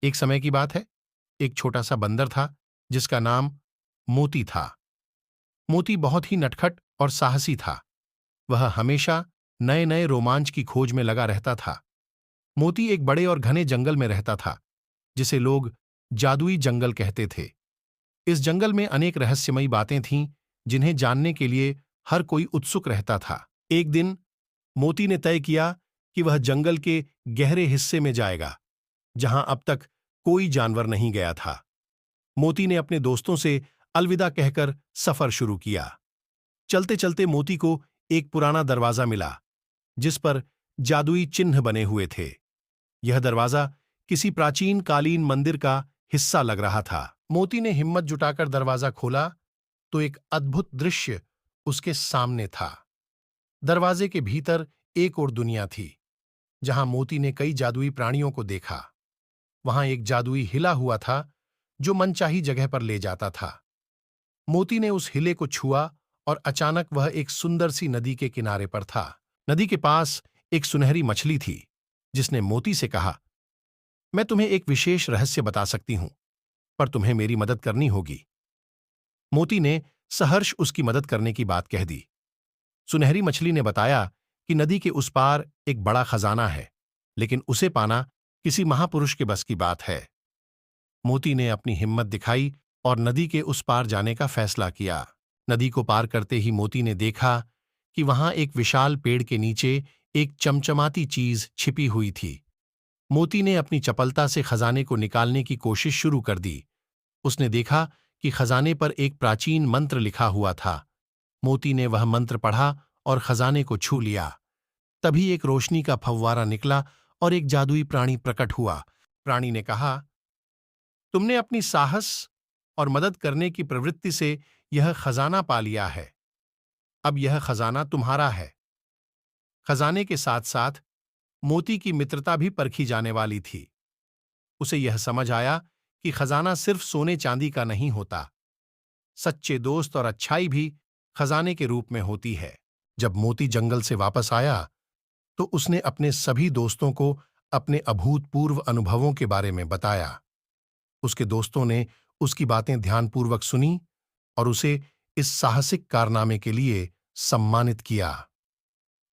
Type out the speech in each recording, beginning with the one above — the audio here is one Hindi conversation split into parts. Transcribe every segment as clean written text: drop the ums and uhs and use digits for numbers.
एक समय की बात है, एक छोटा सा बंदर था जिसका नाम मोती था। मोती बहुत ही नटखट और साहसी था। वह हमेशा नए नए रोमांच की खोज में लगा रहता था। मोती एक बड़े और घने जंगल में रहता था, जिसे लोग जादुई जंगल कहते थे। इस जंगल में अनेक रहस्यमयी बातें थीं, जिन्हें जानने के लिए हर कोई उत्सुक रहता था। एक दिन मोती ने तय किया कि वह जंगल के गहरे हिस्से में जाएगा, जहां अब तक कोई जानवर नहीं गया था। मोती ने अपने दोस्तों से अलविदा कहकर सफर शुरू किया। चलते चलते मोती को एक पुराना दरवाजा मिला, जिस पर जादुई चिन्ह बने हुए थे। यह दरवाजा किसी प्राचीन कालीन मंदिर का हिस्सा लग रहा था। मोती ने हिम्मत जुटाकर दरवाजा खोला तो एक अद्भुत दृश्य उसके सामने था। दरवाजे के भीतर एक और दुनिया थी, जहां मोती ने कई जादुई प्राणियों को देखा। वहां एक जादुई हिला हुआ था, जो मनचाही जगह पर ले जाता था। मोती ने उस हिले को छुआ और अचानक वह एक सुंदर सी नदी के किनारे पर था। नदी के पास एक सुनहरी मछली थी, जिसने मोती से कहा, मैं तुम्हें एक विशेष रहस्य बता सकती हूं, पर तुम्हें मेरी मदद करनी होगी। मोती ने सहर्ष उसकी मदद करने की बात कह दी। सुनहरी मछली ने बताया कि नदी के उस पार एक बड़ा खजाना है, लेकिन उसे पाना किसी महापुरुष के बस की बात है। मोती ने अपनी हिम्मत दिखाई और नदी के उस पार जाने का फैसला किया। नदी को पार करते ही मोती ने देखा कि वहां एक विशाल पेड़ के नीचे एक चमचमाती चीज छिपी हुई थी। मोती ने अपनी चपलता से खजाने को निकालने की कोशिश शुरू कर दी। उसने देखा कि खजाने पर एक प्राचीन मंत्र लिखा हुआ था। मोती ने वह मंत्र पढ़ा और खजाने को छू लिया। तभी एक रोशनी का फव्वारा निकला और एक जादुई प्राणी प्रकट हुआ। प्राणी ने कहा, तुमने अपनी साहस और मदद करने की प्रवृत्ति से यह खजाना पा लिया है। अब यह खजाना तुम्हारा है। खजाने के साथ साथ मोती की मित्रता भी परखी जाने वाली थी। उसे यह समझ आया कि खजाना सिर्फ सोने चांदी का नहीं होता। सच्चे दोस्त और अच्छाई भी खजाने के रूप में होती है। जब मोती जंगल से वापस आया तो उसने अपने सभी दोस्तों को अपने अभूतपूर्व अनुभवों के बारे में बताया। उसके दोस्तों ने उसकी बातें ध्यानपूर्वक सुनी और उसे इस साहसिक कारनामे के लिए सम्मानित किया।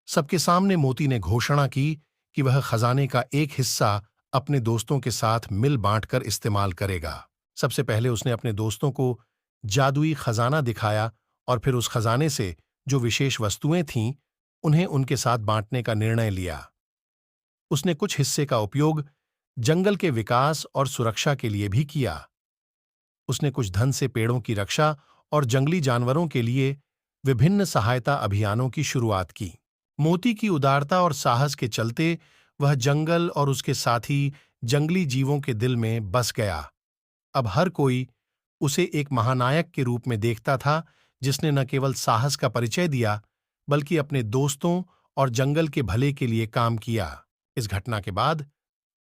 सबके सामने मोती ने घोषणा की कि वह खजाने का एक हिस्सा अपने दोस्तों के साथ मिल बांटकर इस्तेमाल करेगा। सबसे पहले उसने अपने दोस्तों को जादुई खजाना दिखाया और फिर उस खजाने से जो विशेष वस्तुएं थीं, उन्हें उनके साथ बांटने का निर्णय लिया। उसने कुछ हिस्से का उपयोग जंगल के विकास और सुरक्षा के लिए भी किया। उसने कुछ धन से पेड़ों की रक्षा और जंगली जानवरों के लिए विभिन्न सहायता अभियानों की शुरुआत की। मोती की उदारता और साहस के चलते वह जंगल और उसके साथी जंगली जीवों के दिल में बस गया। अब हर कोई उसे एक महानायक के रूप में देखता था, जिसने न केवल साहस का परिचय दिया, बल्कि अपने दोस्तों और जंगल के भले के लिए काम किया। इस घटना के बाद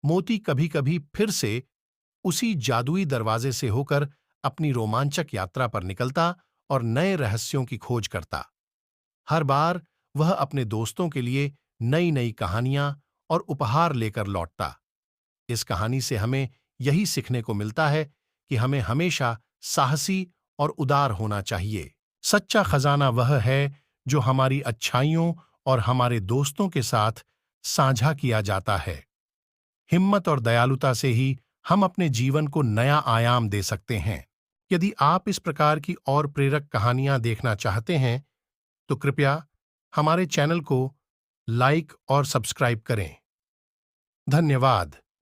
मोती कभी-कभी फिर से उसी जादुई दरवाजे से होकर अपनी रोमांचक यात्रा पर निकलता और नए रहस्यों की खोज करता। हर बार वह अपने दोस्तों के लिए नई नई कहानियां और उपहार लेकर लौटता। इस कहानी से हमें यही सीखने को मिलता है कि हमें हमेशा साहसी और उदार होना चाहिए। सच्चा खजाना वह है जो हमारी अच्छाइयों और हमारे दोस्तों के साथ साझा किया जाता है। हिम्मत और दयालुता से ही हम अपने जीवन को नया आयाम दे सकते हैं। यदि आप इस प्रकार की और प्रेरक कहानियां देखना चाहते हैं, तो कृपया हमारे चैनल को लाइक और सब्सक्राइब करें। धन्यवाद।